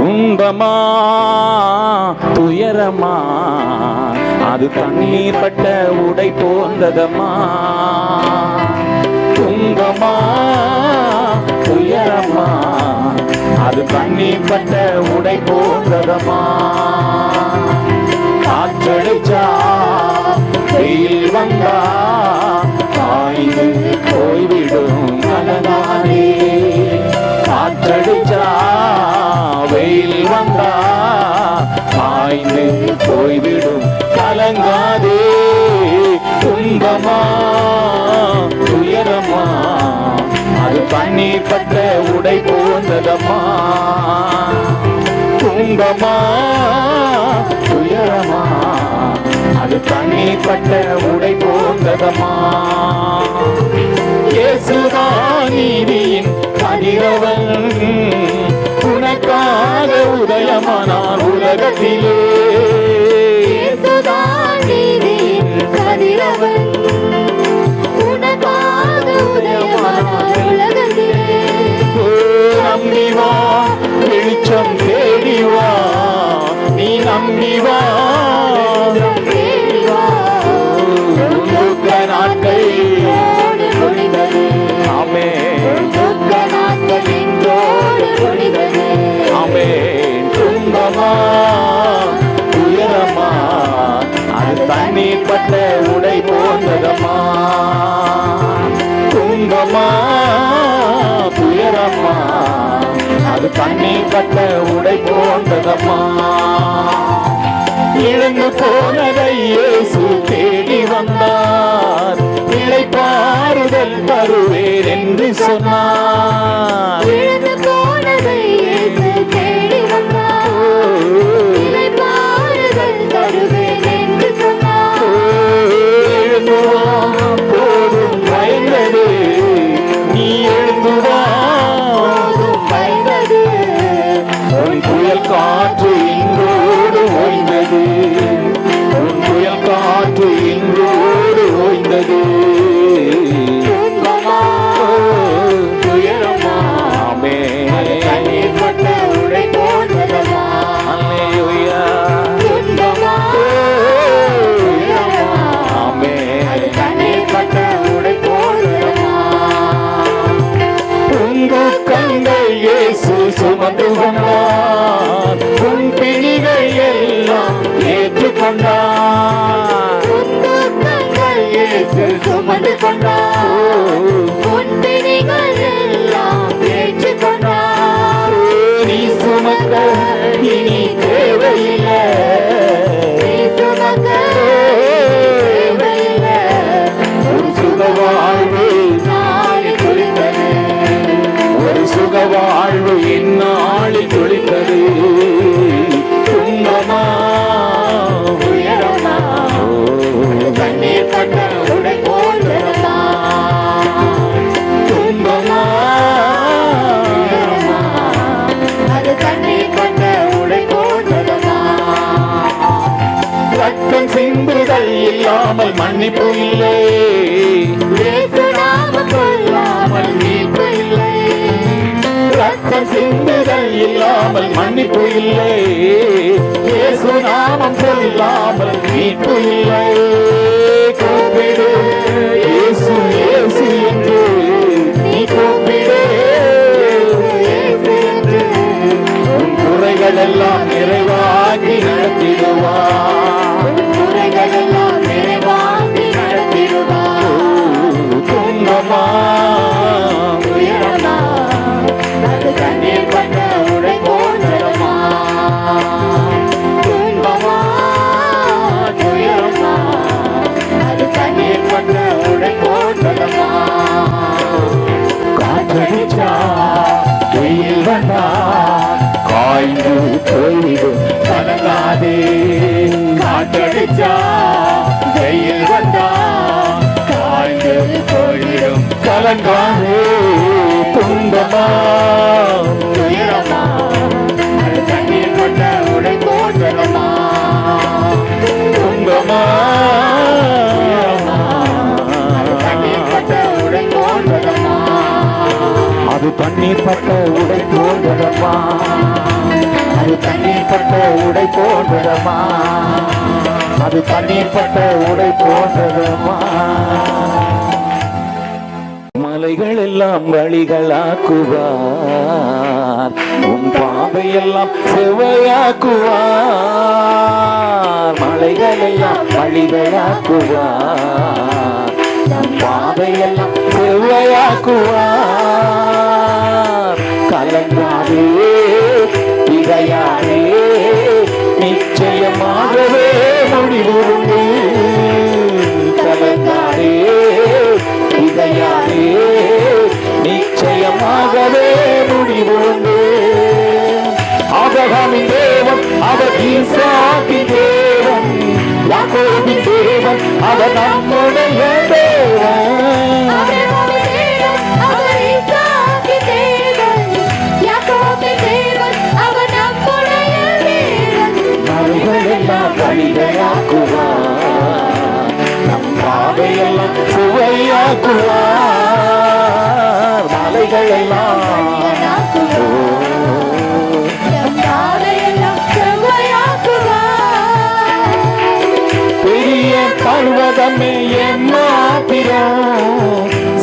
துன்பமா துயரமா அது தண்ணீர் பட்ட உடை போந்ததம்மா. துன்பமா துயரமா அது தண்ணீர் பட்ட உடை போந்ததம்மா. காற்றடிச்சா வெயில் வந்தா காய்ந்து போய்விடும் கலனானே. காற்றடிச்சா வெயில் வந்தா காய்ந்து போய்விடும் கலங்காதே. துன்பமா துயரமா அது தண்ணீர் பட்ட உடை போன்றதம்மா. துன்பமா துயரமா அது தண்ணீர் பட்ட உடை போன்றதம்மா. இயேசுதான் நீதியின் கதிரவன், உனக்காக உதயமானார் உலகத்திலே. இயேசுதான் நீதியின் கதிரவன், உனக்காக உதயமானார் உலகத்திலே. நம்பி வா வெளிச்சம் தேடி வா, நீ நம்பி வா நாட்கள் முடிந்தது. ஆமென். நாட்கள் இன்றோடு முடிந்தது. ஆமென். துன்பமா துயரமா அது தண்ணீர் பட்ட உடை போன்றதம்மா. துன்பமா துயரமா அது தண்ணீர் பட்ட உடை போன்றதம்மா. இழந்து போனதை இயேசு தேடி வந்தார், இளைப்பாறுதல் தருவேன் என்று சொன்னார். இழந்து போனதை இயேசு தேடி வந்தார், இளைப்பாறுதல் தருவேன் என்று சொன்னார். எழுந்து வா போதும் பயந்தது, நீ எழுந்து வா போதும் பயந்தது. உன் புயல் காற்று இன்றோடு ஓய்ந்தது, உன் புயல் காற்று இன்றோடு ஓய்ந்தது. துன்பமா துயரமா தண்ணீர் பட்ட உடை போன்றதம்மா. அல்லேலூயா. துன்பமா துயரமா தண்ணீர் பட்ட உடை போன்றதம்மா. உங்க கண்கள் இயேசு சுமந்து கொண்டார், உன் பிணிகள் எல்லாம் ஏற்றுக்கொண்டார். துன்பங்கள் இயேசு சுமந்து கொண்டார், உன் பிணிகள் எல்லாம் ஏற்றுக்கொண்டார். நீ சுமக்க இனி தேவையில்லை, நீ சுமக்க தேவையில்லை. ஒரு சுக வாழ்வு நாளை துளித்தது, ஒரு சுக வாழ்வு இந்நாளில் துளித்தது. துன்பமா உயரமா கண்ணீர் பட்ட உடை போன்றதம்மா. துன்பமா உயரமா அது கண்ணீர் பட்ட உடை போன்றதம்மா. ரத்தம் சிந்துதல் இல்லாமல் மன்னிப்பு இல்லை, இயேசு நாமம் சொல்லாமல் மீட்பு இல்லை. ரத்தம் சிந்துதல் இல்லாமல் மன்னிப்பு இல்லை, இயேசு நாமம் சொல்லாமல் மீட்பு இல்லை. கூப்பிடு இயேசு இயேசு என்று, நீ கூப்பிடு இயேசு என்று உன் குறைகள் எல்லாம் நிறைவாக்கி நடத்திடுவார். குறைகள் எல்லாம் நிறைவாக்கி நடத்திடுவார். துன்பமா உயரமா அது கண்ணீர் பட்ட உடை போன்றதம்மா. துன்பமா துயரமா அது கண்ணீர் பட்ட உடை போன்றதம்மா. காற்றடிச்சா வெயில் வந்தா காய்ந்து போய்விடும் கலங்காதே. காற்றடிச்சா வெயில் வந்தா காய்ந்து போய்விடும் கலங்காதே. துன்பமா துயரமா அது கண்ணீர் பட்ட உடை போன்றதம்மா. துன்பமா அது கண்ணீர் பட்ட உடை போன்றதம்மா. அது தண்ணீர் பட்ட உடை போன்றதம்மா. தண்ணீர்பட்ட உடை போன்றதம்மா, அது தண்ணீர்பட்ட உடை போன்றதம்மா. மலைகள் எல்லாம் வழிகளாக்குவார், உன் பாதையெல்லாம் செவ்வையாக்குவார். மலைகள் எல்லாம் வழிகளாக்குவார், உன் பாதையெல்லாம் செவ்வையாக்குவார். கலங்காதே திகையாதே, நிச்சயமாகவே முடிவு உண்டு. கலங்காதே திகையாதே, நிச்சயமாகவே முடிவு உண்டு. ஆபிரகாமின் தேவன் அவர் ஈசாக்கின் தேவன், யாக்கோபின் தேவன் அவர் நம்முடைய தேவன். மலைகளெல்லாம் வழிகளாக்குவார், நம் பாதையெல்லாம் சுவையாக்குவார். மலைகளெல்லாம் பெரிய பர்வதமே எம்மாத்திரம்,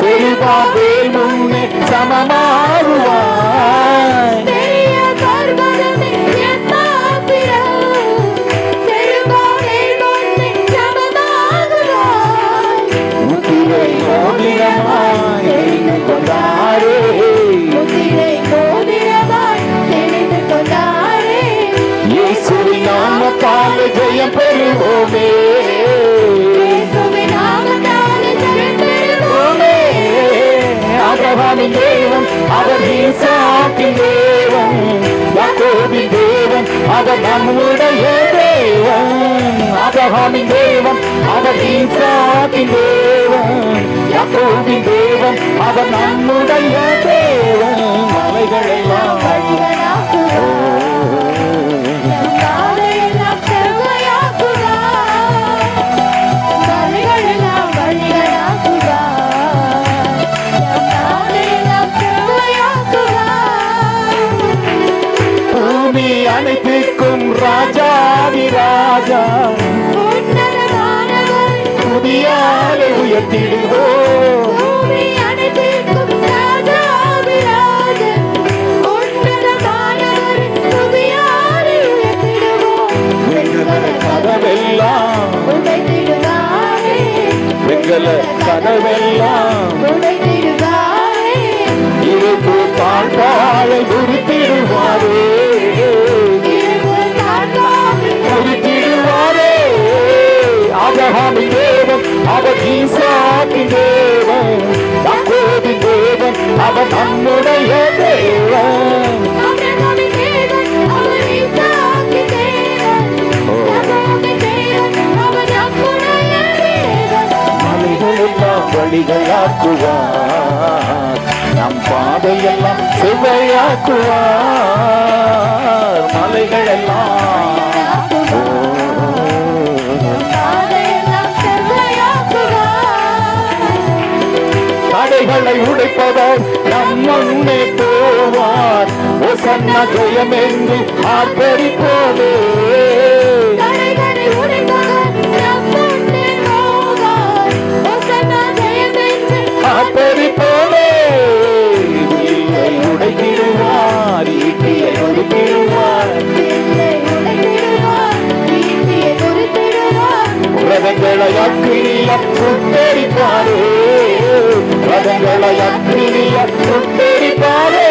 செல்வாவேல் முன்னே சமமாகுவாய். முத்திரை மோதிரமாய் தெரிந்து கொண்டாரே, இயேசுவின் நாமத்தால் ஜெயம் பெறுவோமே. ஆபிரகாமின் தேவன் அவர் ஈசாக்கின் தேவன், யாக்கோபின் தேவன் அவர் நம்முடைய தேவன். ஆபிரகாமின் தேவன் அவர் ஈசாக்கின் தேவன், யாக்கோபின் தேவன் அவர் நம்முடைய தேவன். மலைகளெல்லாம் பூமி அனைத்திற்கும் ராஜாதி ராஜா, புதியாலை உயர்த்திடுவோம். கதவெல்லாம் வெங்கல கதவெல்லாம் இருப்பு தாழ்பாளை குறித்திடுவாரே, குறித்திடுவாரே. ஆபிரகாமின் தேவன் அவர் ஈசாக்கின் தேவன், யாக்கோபின் தேவன் அவர் நம்முடைய தேவன். மலைகளெல்லாம் வழிகளாக்குவார், நம் பாதையெல்லாம் செவ்வையாக்குவார். மலைகளெல்லாம் தடைகளை உடைப்பவர் நம் முன்னே போவார். ஓசன்னா ஜெயம் என்று ஆர்ப்பரிப்போமே, ஆர்ப்பரிப்போமே. வில்லை உடைத்திடுவார், ஈட்டியை ஒதுக்கிடுவார். ரதங்களை அக்கினியால் சுட்டெரிப்பாரே, ரதங்களை அக்கினியால் சுட்டெரிப்பாரே.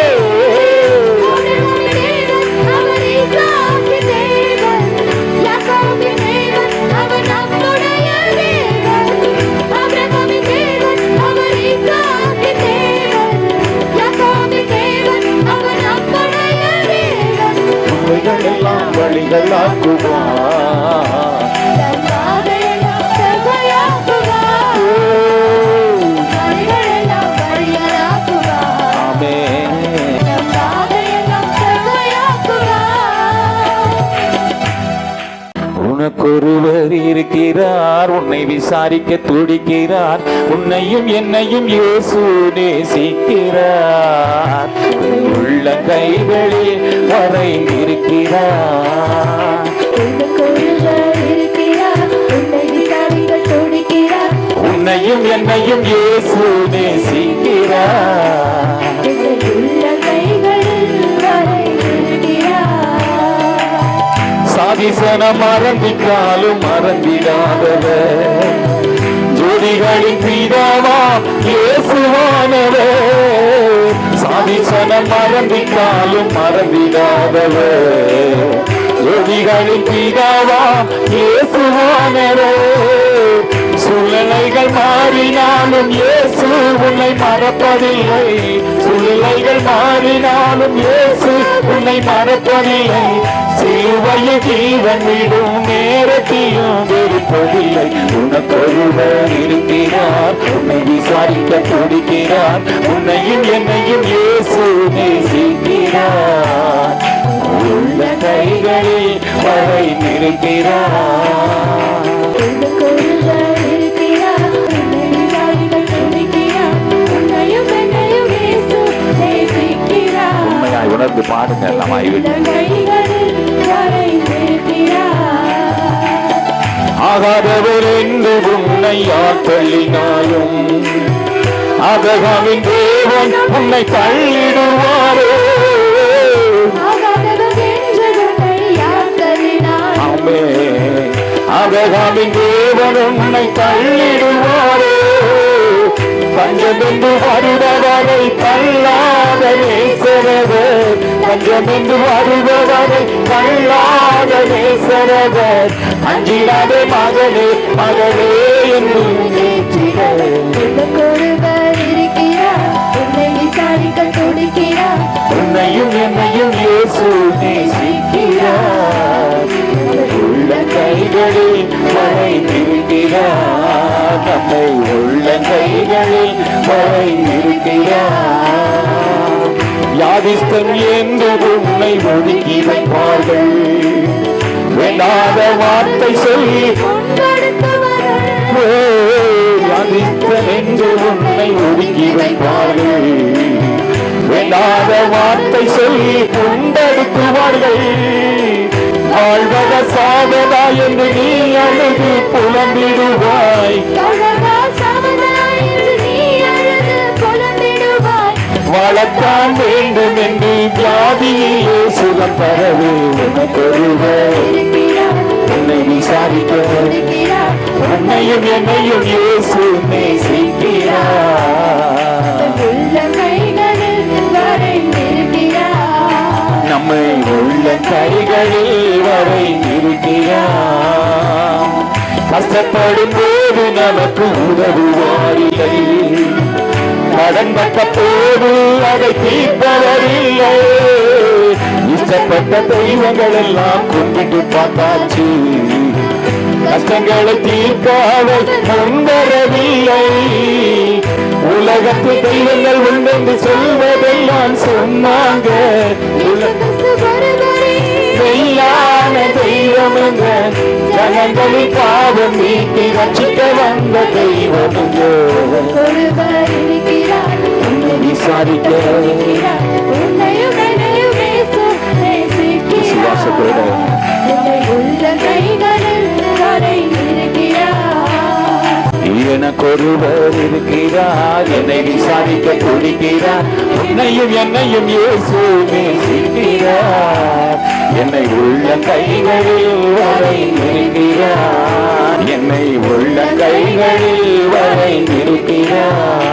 மலைகளெல்லாம் வழிகளாக்குவார், உனக்கொருவர் இருக்கிறார், உன்னை விசாரிக்க துடிக்கிறார். உன்னையும் என்னையும் இயேசு நேசிக்கிறார், உள்ள கைகளில் வரைந்திருக்கிறார். இருக்கிறார். உள்ள கைகளில் வரைந்திருக்கிறார். சாதிசன மறந்திட்டாலும் மறந்திடாதவர், ஜோதிகளின் பிதாவா இயேசுவானவர். சாதிசன மறந்திட்டாலும் மறந்திடாதவர், ஜோதிகளின் பிதாவா இயேசுவானவர். சூழ்நிலைகள் மாறினாலும் இயேசு உன்னை மறப்பதில்லை. சூழ்நிலைகள் மாறினாலும் இயேசு உன்னை மறப்பதில்லை. சிலுவையில் ஜீவன் விடும் நேரத்தையும் வெறுப்பதில்லை. உனக்கொருவர் இருக்கிறார், உன்னை விசாரிக்க துடிக்கிறார். உன்னையும் என்னையும் இயேசு நேசிக்கிறார். உள்ள கைகளில் வரைந்திருக்கிறார். உனக்கொருவர் இருக்கிறார், உன்னை விசாரிக்க துடிக்கிறார். உன்னையும் என்னையும் இயேசு நேசிக்கிறார். உண்மையாய் உணர்ந்து பாடுங்க. நம்ம உள்ள கைகளில் வரைந்திருக்கிறார். ஆகாதவர் என்று உன்னை யார் தள்ளினாலும் ஆபிரகாமின் தேவன் உன்னை தள்ளிடுவாரே. ஆகாதவர் என்று உன்னை யார் தள்ளினார்? ஆமென். ஆபிரகாமின் தேவன் உன்னை தள்ளிடுவாரே. பஞ்சமென்று வருபவரை தள்ளாத நேசரவர், பஞ்சமென்று வருபவரை தள்ளாத நேசரவர். அஞ்சிடாத மகனே மகளே என்று நேற்றிடவே. உனக்கொருவர் இருக்கிறார், உன்னை விசாரிக்க துடிக்கிறார். உன்னையும் என்னையும் இயேசு நேசிக்கிறார். உள்ள கைகளில் வரைந்திருக்கிறார். நம்மை உள்ள கைகளில் வரைந்திருக்கிறார். யாதிஸ்தன் என்று உன்னை ஒதுக்கி வைப்பார்கள். வேண்டாத வார்த்தை சொல்லி யாதிஸ்தன் என்று உன்னை ஒதுக்கி வைப்பார்கள். வேண்டாத வார்த்தை சொல்லி கொண்டெடுக்குவார்கள். வாழ்வத சாவதா என்று நீ அழுது புலம்பிடுவாய். வாழத்தான் வேண்டும் என்று வியாதியிலே சுகம் பெறவே உனக்கொருவர் உன்னை விசாரிக்க உன்னையும் என்னையும் இயேசு நேசிக்கிறார். உள்ள கைகளில் வரைந்திருக்கிறார். நம்மை உள்ள கைகளில் வரைந்திருக்கிறார். கஷ்டப்படும் போது நமக்கு உதவுவாரில்லை. கடன் பட்ட போது அதை தீர்ப்பவரில்லை. இஷ்டப்பட்ட தெய்வங்கள் எல்லாம் கும்பிட்டு பார்த்தாச்சு. கஷ்டங்களை தீர்க்க அவர் முன்வரவில்லை. உலகத்து தெய்வங்கள் உண்டென்று சொல்வதெல்லாம் சொன்னாங்க. மெய்யான தெய்வம் என்ற ஜனங்களின் பாவம் நீக்கி ரட்சிக்க வந்த தெய்வம் ஒருவர் இருக்கிறார், உன்னை விசாரிக்க உன்னையும் என்னையும் இயேசு நேசிக்கிறார். உன்னை உள்ள கைகளில் வரைந்திருக்கிறார். எனக்கொருவர் இருக்கிறார், என்னை விசாரிக்க துடிக்கிறார். உன்னையும் என்னையும் இயேசு நேசிக்கிறார். என்னை உள்ள கைகளில் வரைந்திருக்கிறார். என்னை உள்ள கைகளில் வரைந்திருக்கிறார்.